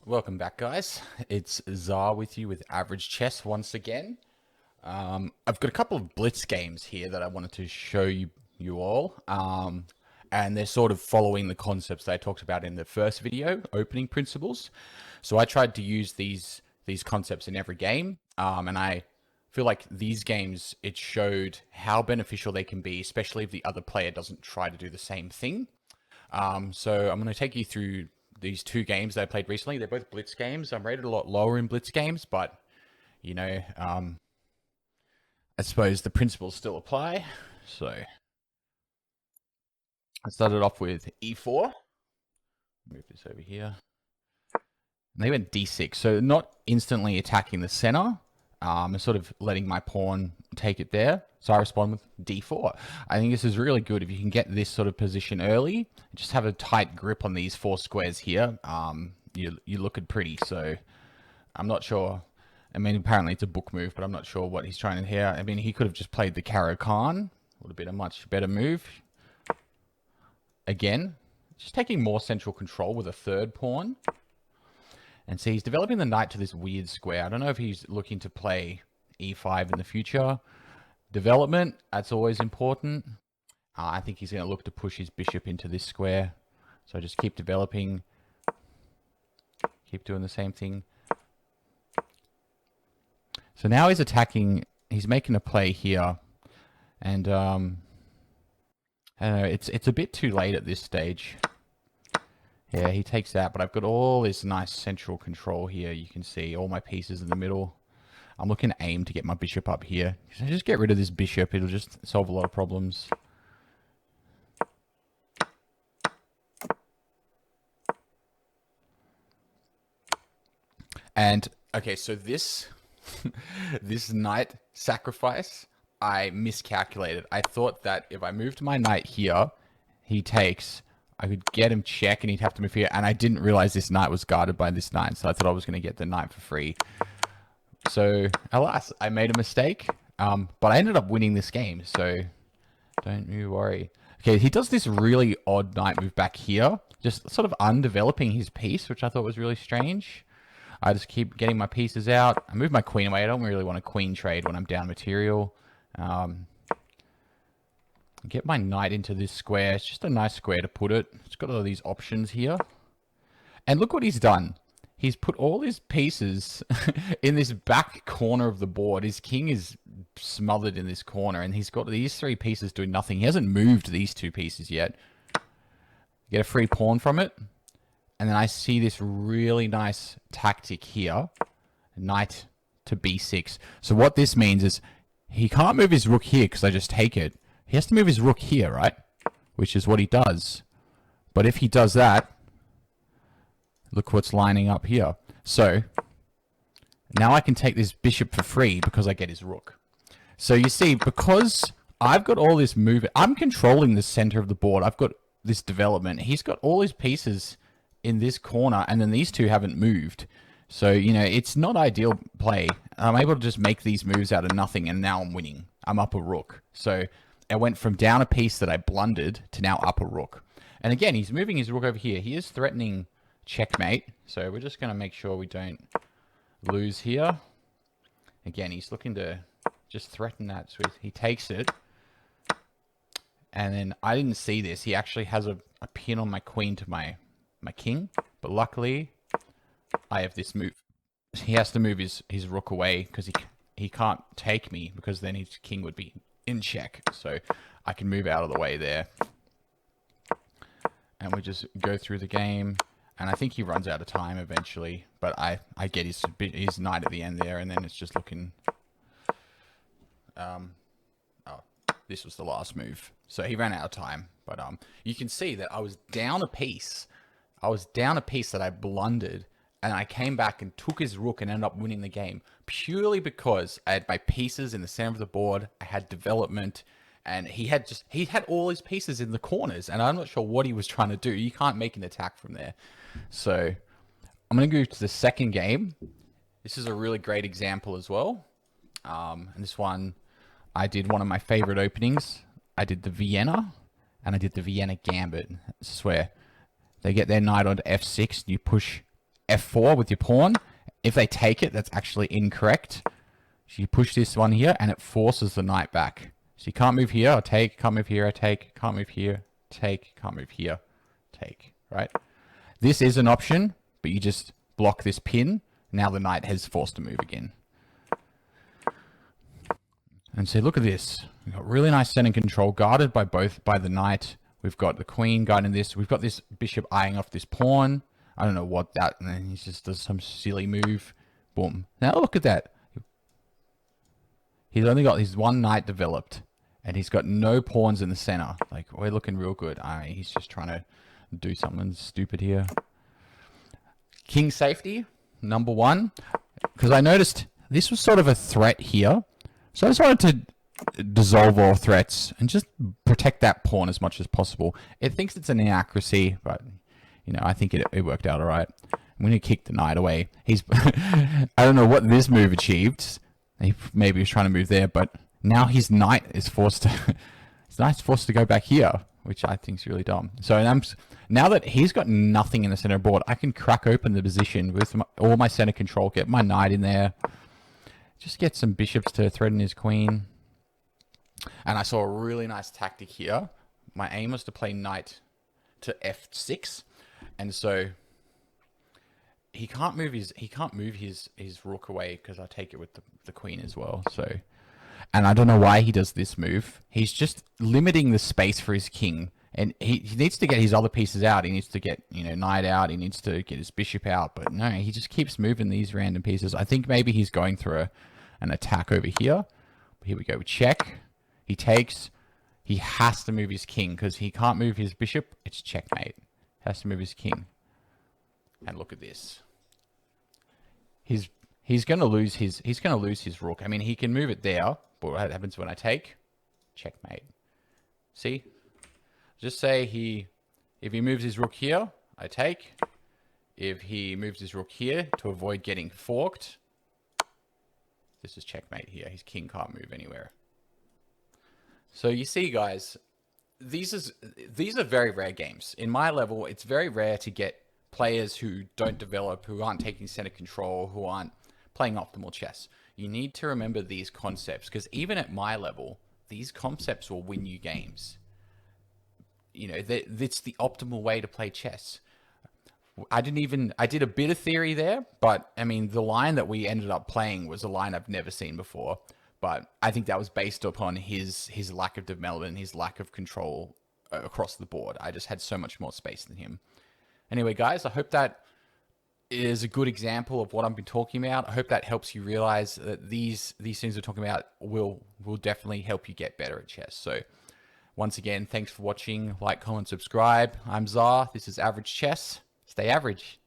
Welcome back, guys. It's Czar with you with Average Chess once again. I've got a couple of Blitz games here that I wanted to show you all. And they're sort of following the concepts that I talked about in the first video, opening principles. So I tried to use these concepts in every game. And I feel like these games, it showed how beneficial they can be, especially if the other player doesn't try to do the same thing. So I'm going to take you through these two games that I played recently. They're both Blitz games. I'm rated a lot lower in Blitz games, but you know, I suppose the principles still apply. So I started off with e4. Move this over here. And they went d6, so not instantly attacking the center. And sort of letting my pawn take it there. So I respond with d4. I think this is really good if you can get this sort of position early. Just have a tight grip on these four squares here. You're looking pretty. So I'm not sure. I mean, apparently it's a book move, but I'm not sure what he's trying to hear. I mean, he could have just played the Caro-Kann. Would have been a much better move. Again, just taking more central control with a third pawn. And see, he's developing the knight to this weird square. I don't know if he's looking to play e5 in the future. Development, that's always important. I think he's going to look to push his bishop into this square. So just keep developing. Keep doing the same thing. So now he's attacking. He's making a play here. And I don't know, it's a bit too late at this stage. Yeah, he takes that, but I've got all this nice central control here. You can see all my pieces in the middle. I'm looking to aim to get my bishop up here. So just get rid of this bishop. It'll just solve a lot of problems. And, okay, so this, this knight sacrifice, I miscalculated. I thought that if I moved my knight here, he takes... I could get him check and he'd have to move here. And I didn't realize this knight was guarded by this knight. So I thought I was going to get the knight for free. So, alas, I made a mistake. But I ended up winning this game. So, don't you worry. Okay, he does this really odd knight move back here. Just sort of undeveloping his piece, which I thought was really strange. I just keep getting my pieces out. I move my queen away. I don't really want a queen trade when I'm down material. Get my knight into this square. It's just a nice square to put it. It's got all these options here. And look what he's done. He's put all his pieces in this back corner of the board. His king is smothered in this corner, and he's got these three pieces doing nothing. He hasn't moved these two pieces yet. Get a free pawn from it. And then I see this really nice tactic here. Knight to b6. So what this means is he can't move his rook here because I just take it. He has to move his rook here, right? Which is what he does. But if he does that, look what's lining up here. So, now I can take this bishop for free because I get his rook. So you see, because I've got all this movement, I'm controlling the center of the board. I've got this development. He's got all his pieces in this corner, and then these two haven't moved. So, you know, it's not ideal play. I'm able to just make these moves out of nothing, and now I'm winning. I'm up a rook. So... I went from down a piece that I blundered to now up a rook. And again, he's moving his rook over here. He is threatening checkmate. So we're just going to make sure we don't lose here. Again, he's looking to just threaten that. So he takes it. And then I didn't see this. He actually has a pin on my queen to my king. But luckily, I have this move. He has to move his rook away because he can't take me because then his king would be in check, so I can move out of the way there. And we just go through the game, and I think he runs out of time eventually, but I get his knight at the end there, and then it's just looking... oh, this was the last move. So he ran out of time, but you can see that I was down a piece. I was down a piece that I blundered, and I came back and took his rook and ended up winning the game purely because I had my pieces in the center of the board. I had development, and he had all his pieces in the corners, and I'm not sure what he was trying to do. You can't make an attack from there. So I'm going to go to the second game. This is a really great example as well. And this one, I did one of my favorite openings. I did the Vienna, and I did the Vienna Gambit. This is where they get their knight onto f6, and you push f4 with your pawn. If they take it, that's actually incorrect. So you push this one here, and it forces the knight back. So you can't move here, I take, can't move here, I take, can't move here, take, can't move here, take, right? This is an option, but you just block this pin. Now the knight has forced to move again. And so look at this. We've got really nice center control, guarded by the knight. We've got the queen guarding this. We've got this bishop eyeing off this pawn. I don't know what that, and then he just does some silly move. Boom. Now look at that. He's only got his one knight developed, and he's got no pawns in the center. Like, we're looking real good. I mean, he's just trying to do something stupid here. King safety, number 1. Because I noticed this was sort of a threat here. So I just wanted to dissolve all threats and just protect that pawn as much as possible. It thinks it's an inaccuracy, but, you know, I think it worked out all right. I'm going to kick the knight away. He's, I don't know what this move achieved. Maybe he was trying to move there, but now his knight is forced to, his knight's forced to go back here, which I think is really dumb. So now that he's got nothing in the center board, I can crack open the position with all my center control, get my knight in there, just get some bishops to threaten his queen. And I saw a really nice tactic here. My aim was to play knight to f6, and so he can't move his rook away because I take it with the queen as well. So, and I don't know why he does this move. He's just limiting the space for his king, and he needs to get his other pieces out. He needs to get, you know, knight out. He needs to get his bishop out. But no, he just keeps moving these random pieces. I think maybe he's going through an attack over here. Here we go. Check. He takes. He has to move his king because he can't move his bishop. It's checkmate. Has to move his king. And look at this. He's gonna lose his rook. I mean, he can move it there, but what happens when I take? Checkmate. See? Just say if he moves his rook here, I take. If he moves his rook here to avoid getting forked, this is checkmate here. His king can't move anywhere. So you see, guys, these are very rare games. In my level, it's very rare to get players who don't develop, who aren't taking center control, who aren't playing optimal chess. You need to remember these concepts, because even at my level, these concepts will win you games. You know, it's the optimal way to play chess. I did a bit of theory there, but I mean, the line that we ended up playing was a line I've never seen before. But I think that was based upon his lack of development, his lack of control across the board. I just had so much more space than him. Anyway, guys, I hope that is a good example of what I've been talking about. I hope that helps you realize that these things we're talking about will definitely help you get better at chess. So once again, thanks for watching. Like, comment, subscribe. I'm Zar. This is Average Chess. Stay average.